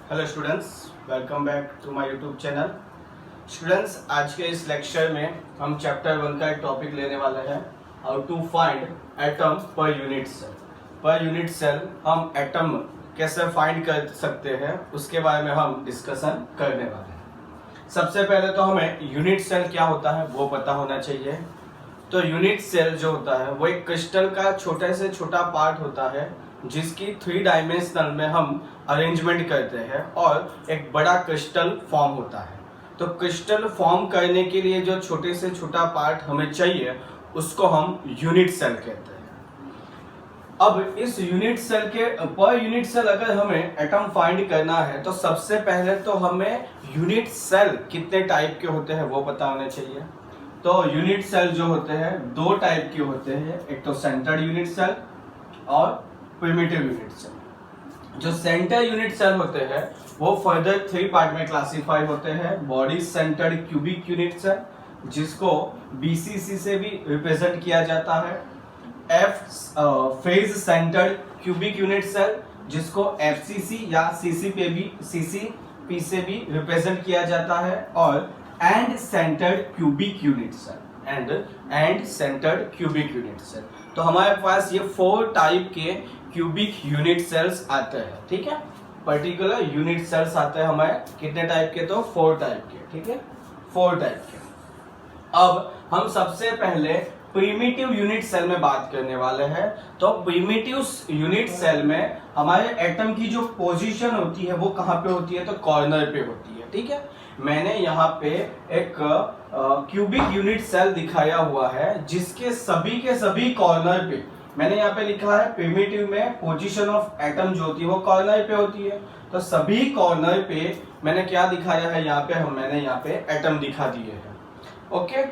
Hello students, welcome back to my YouTube channel. Students, आज के इस लेक्चर में हम चैप्टर 1 का एक टॉपिक लेने वाले हैं, how to find atom per unit cell. Per unit cell हम एटम कैसे फाइंड कर सकते हैं उसके बारे में हम डिस्कशन करने वाले हैं। सबसे पहले तो हमें यूनिट सेल क्या होता है वो पता होना चाहिए। तो यूनिट सेल जो होता है वो एक क्रिस्टल का छोटे से छोटा पार्ट होता है जिसकी 3 डायमेंशनल में हम अरेंजमेंट करते हैं और एक बड़ा क्रिस्टल फॉर्म होता है। तो क्रिस्टल फॉर्म करने के लिए जो छोटे से छोटा पार्ट हमें चाहिए उसको हम यूनिट सेल कहते हैं। अब इस यूनिट सेल के पर यूनिट सेल अगर हमें एटम फाइंड करना है तो सबसे पहले तो हमें यूनिट सेल कितने टाइप के होते हैं वो पता होना चाहिए। तो यूनिट सेल जो होते हैं 2 टाइप के होते हैं, एक तो सेंटर्ड यूनिट सेल और प्रिमिटिव यूनिट सेल। जो सेंटर यूनिट सेल होते हैं वो फर्दर 3 पार्ट में क्लासिफाई होते हैं। Body centred cubic unit cell जिसको BCC से भी रिप्रेजेंट किया जाता है, face centred cubic unit cell जिसको FCC या CCP से भी रिप्रेजेंट किया जाता है, और end centred cubic unit cell end centred cubic unit cell. तो हमारे पास ये 4 टाइप के क्यूबिक यूनिट सेल्स आते हैं। ठीक है, पर्टिकुलर यूनिट सेल्स आते हैं हमारे कितने टाइप के, तो 4 टाइप के। ठीक है, 4 टाइप के। अब हम सबसे पहले प्रिमिटिव यूनिट सेल में बात करने वाले हैं। तो प्रिमिटिव यूनिट सेल में हमारे एटम की जो पोजीशन होती है वो कहाँ पे होती है, तो कॉर्नर पे होती है। ठीक है, मैंने यहाँ पे एक क्यूबिक यूनिट सेल दिखाया हुआ है जिसके सभी के सभी कॉर्नर पे मैंने यहाँ पे लिखा है प्रिमिटिव में पोजीशन ऑफ एटम जो होती है वो कॉर्नर पे होती है। तो सभी कॉर्नर पे मैंने क्या दिखाया है, यहाँ पे मैंने यहाँ पे एटम दिखा दिए हैं। ओके,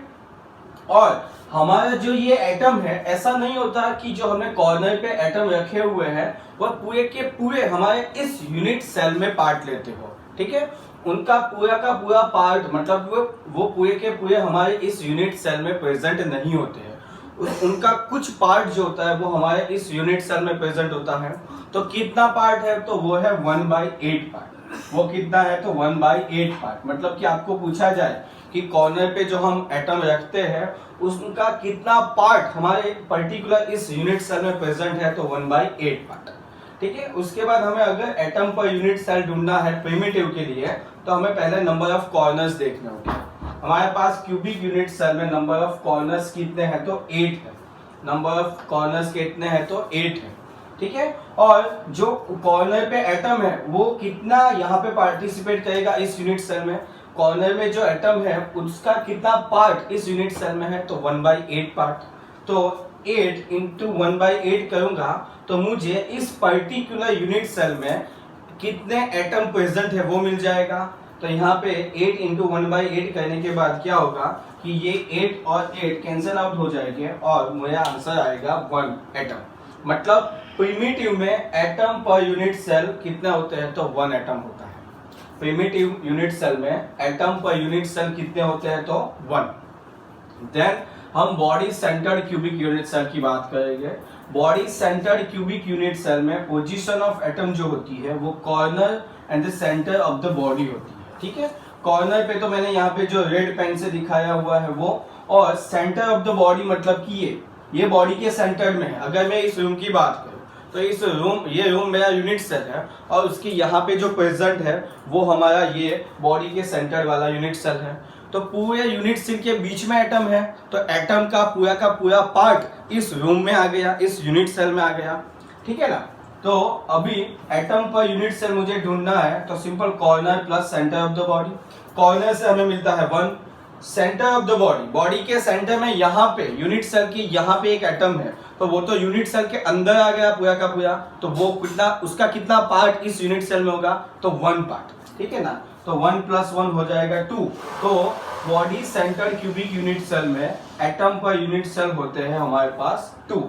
और हमारा जो ये एटम है ऐसा नहीं होता कि जो हमने कॉर्नर पे एटम रखे हुए हैं वो पूरे के पूरे हमारे इस यूनिट सेल में पार्ट लेते हो। ठीक है, उनका पूरा का पूरा पार्ट मतलब वो पूरे के पूरे हमारे इस यूनिट सेल में प्रेजेंट नहीं होते हैं। उनका कुछ पार्ट जो होता है वो हमारे इस यूनिट सेल में प्रेजेंट होता है। तो कितना पार्ट है, तो वो है 1/8 पार्ट। वो कितना है, तो 1/8 पार्ट। मतलब कि आपको पूछा जाए कि कॉर्नर पे जो हम एटम रखते हैं उनका कितना पार्ट हमारे पर्टिकुलर इस यूनिट सेल में प्रेजेंट है, तो 1/8 पार्ट। ठीक है, उसके बाद हमें अगर एटम पर यूनिट सेल ढूंढना है प्रिमिटिव के लिए तो हमें पहले नंबर ऑफ कॉर्नर्स देखने होंगे। हमारे पास क्यूबिक यूनिट सेल में नंबर ऑफ कॉर्नर्स कितने हैं, तो 8 है। नंबर ऑफ कॉर्नर्स कितने हैं, तो 8 है। ठीक है, और जो कॉर्नर पे एटम है वो कितना यहाँ पे पार्टिसिपेट करेगा इस यूनिट सेल में, कॉर्नर में जो एटम है उसका कितना पार्ट इस यूनिट सेल में है, तो 1/8 पार्ट। तो 8 इंटू 1/8 करूंगा तो मुझे इस पर्टिकुलर यूनिट सेल में कितने एटम प्रेजेंट है वो मिल जाएगा। तो यहाँ पे 8 इंटू 1/8 करने के बाद क्या होगा कि ये 8 और 8 कैंसिल आउट हो जाएंगे और मेरा आंसर आएगा 1 एटम। मतलब प्रिमिटिव में एटम पर यूनिट सेल कितने होते हैं, तो 1 एटम होता है। प्रिमिटिव यूनिट सेल में एटम पर यूनिट सेल कितने होते हैं, तो 1। देन हम body centred cubic unit cell की बात करेंगे। Body centred cubic unit cell में पोजीशन ऑफ एटम जो होती है वो corner and the centre of the body होती है। ठीक है, कॉर्नर पे तो मैंने यहाँ पे जो रेड पेन से दिखाया हुआ है वो, और सेंटर ऑफ द बॉडी मतलब कि ये बॉडी के सेंटर में है। अगर मैं इस रूम की बात करूँ तो ये रूम मेरा यूनिट सेल है और उसकी यहाँ पे जो प्रेजेंट है वो हमारा ये बॉडी के सेंटर वाला यूनिट सेल है। तो पूरे यूनिट सेल के बीच में एटम है, तो एटम का पूरा पार्ट इस रूम में आ गया, इस यूनिट सेल में आ गया। ठीक है ना, तो अभी एटम पर यूनिट सेल मुझे ढूंढना है तो simple corner plus centre of the body. Corner से हमें मिलता है 1, centre of the body, body के सेंटर में यहाँ पे यूनिट सेल की यहाँ पे एक एटम है तो वो तो यूनिट सेल के अंदर आ गया पूरा का पूरा। तो वो कितना, उसका कितना पार्ट इस यूनिट सेल में होगा, तो 1 पार्ट। ठीक है ना, तो 1 + 1 हो जाएगा 2। तो body centre cubic unit cell में एटम पर यूनिट सेल होते हैं हमारे पास 2।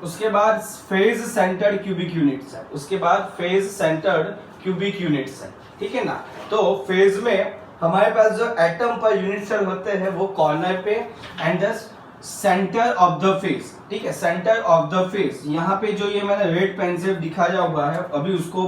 उसके बाद face centred cubic unit cell, उसके बाद face centred cubic unit cell. ठीक है ना, तो फेज में हमारे पास जो एटम पर यूनिट सेल होते हैं वो कॉर्नर पे and the centre of the phase. ठीक है, सेंटर ऑफ द फेज यहाँ पे जो ये मैंने रेड पेन से दिखाया हुआ है अभी उसको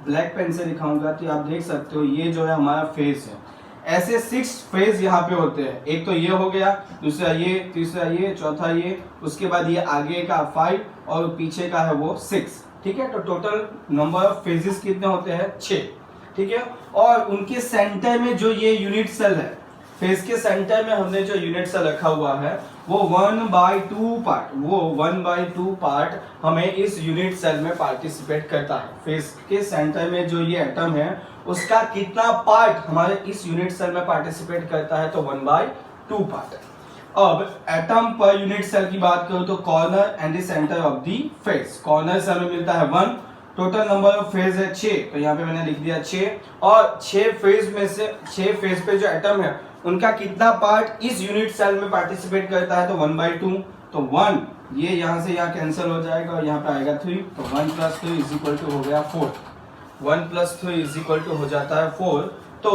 ब्लैक पेन से दिखाऊंगा तो आप देख सकते हो ये जो है हमारा फेज है। ऐसे 6 फेज यहाँ पे होते हैं। एक तो ये हो गया, दूसरा ये, तीसरा ये, चौथा ये, उसके बाद ये आगे का 5 और पीछे का है वो 6। ठीक है, तो टोटल नंबर ऑफ फेजेस कितने होते हैं? 6। ठीक है, और उनके सेंटर में जो ये यूनिट सेल है, फेज के सेंटर में हमने जो यूनिट सेल रखा हुआ है वो 1/2 पार्ट, वो 1/2 पार्ट हमें इस यूनिट सेल में पार्टिसिपेट करता है। फेज के सेंटर में जो ये एटम है उसका कितना पार्ट हमारे इस यूनिट सेल में पार्टिसिपेट करता है? तो 1/2 पार्ट। अब एटम पर यूनिट सेल की बात करूं तो corner and the centre of the phase, corner से हमें मिलता है 1, टोटल नंबर ऑफ फेज है 6, तो यहाँ पे मैंने लिख दिया 6, और 6 फेज में से 6 फेज पे जो एटम है उनका कितना पार्ट इस यूनिट सेल में पार्टिसिपेट करता है? तो 1/2, तो 1 ये यहाँ से यहाँ कैंसिल हो जाएगा और यहाँ पे आएगा 3, तो 1 + 3 इज इक्वल टू हो गया 4, 1 + 3 इज इक्वल टू हो जाता है 4। तो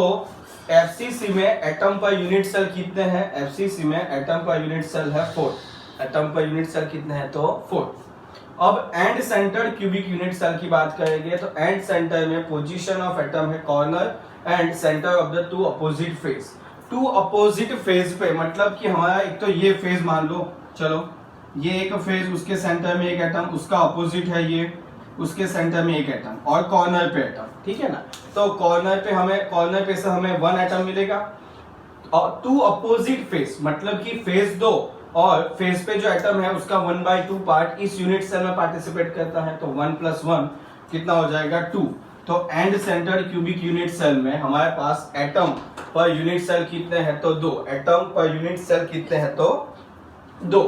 FCC में एटम पर यूनिट सेल कितने हैं? FCC में एटम पर यूनिट सेल है 4, एटम पर यूनिट सेल कितने हैं? तो 4। अब end centred cubic unit cell की बात करेंगे तो एंड सेंटर में पोजीशन ऑफ एटम है corner and centre of the 2 opposite face. 2 opposite face पे मतलब कि हमारा एक तो ये फेज मान लो, चलो ये एक फेज, उसके सेंटर में एक एटम, उसका अपोजिट है ये, उसके सेंटर में एक एटम और कॉर्नर पे एटम। ठीक है ना, तो कॉर्नर पे से हमें 1 एटम मिलेगा और 2 अपोजिट फेज मतलब कि फेज 2 और फेज पे जो एटम है उसका 1/2 पार्ट इस यूनिट सेल में पार्टिसिपेट करता है, तो 1 + 1 कितना हो जाएगा? 2। तो end centred cubic unit cell में हमारे पास एटम पर यूनिट सेल कितने हैं? तो 2, एटम पर यूनिट सेल कितने हैं? तो 2।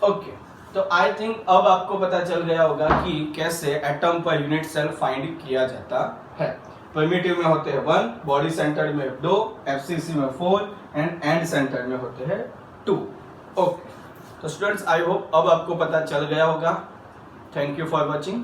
ओके, तो आई थिंक अब आपको पता चल गया होगा कि कैसे atom per unit cell find किया जाता है। प्रिमिटिव में होते हैं 1, बॉडी सेंटर्ड में 2, FCC में 4 एंड सेंटर्ड में होते हैं 2। ओके, तो स्टूडेंट्स आई होप अब आपको पता चल गया होगा। Thank you for watching.